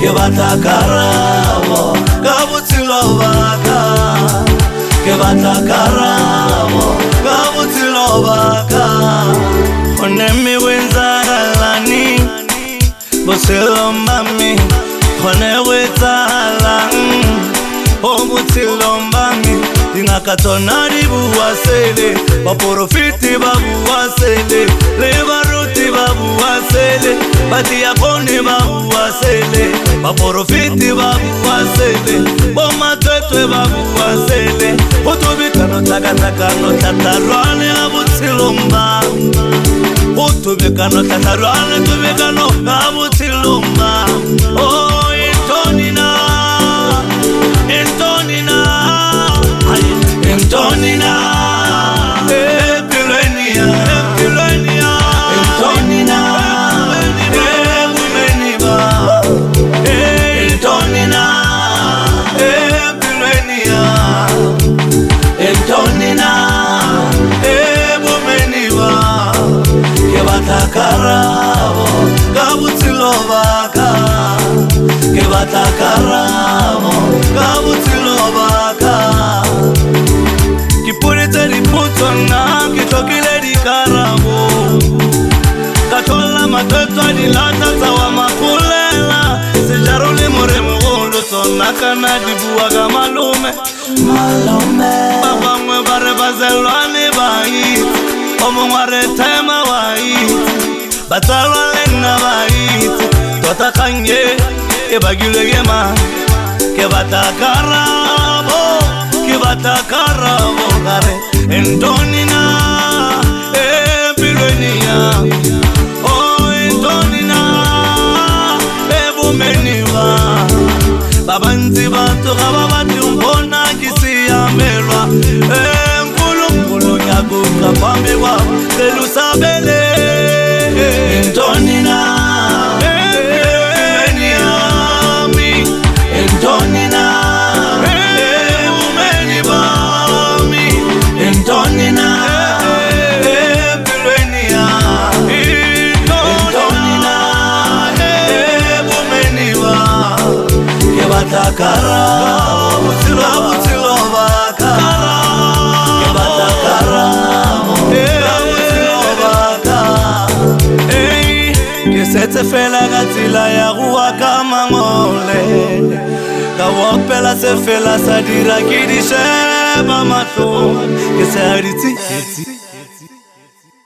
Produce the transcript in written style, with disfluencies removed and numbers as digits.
ke batla karabo ka botshelo baka ke batla karabo ka botshelo baka gone me wenzagalani botshelo mami gone wetsalang o botshelo mami dingaka tsona di bua sele baporofiti ba bua sele le baruti ba bua sele badiakone ba bua sele baporofiti ba bua sele bomatwetwe ba bua sele utubikano takatakano tatarwane a botshelo mba utubikano tatarwane tubikano a botshelo mba oh intonina Antonina, Epilenia, Antonina, Ebumeniba, Antonina, Epilenia, Antonina, Ebumeniba, ke batla karabo ka botshelo baka, ke batla karabo ka botshelo baka. Purite di putona, ki tokile di karabo katola matoto di lata tawa makulela sejarole moremo golo sona kana di buaga malume baba mwe bare bazelwane bai omongware tema wai batalwa lenna bai tota kanye e bagile yema ke batakarabo ke batakarabo gare Antonina Epilenia oh Antonina Ebumeniba babanzi bato gababati umbona kisiyamelwa nkulu nyaguka pambi wa selusabele Antonina Epilenia mi Antonina Antonina, Epilenia, Antonina, Ebumeniba, ke batla karabo botshelo baka, ke batla karabo botshelo baka. Ke setse fela ka tsela ya go wa ka mangole ka wopela se fela sa dira ke di sheba matlo ke se a ditsi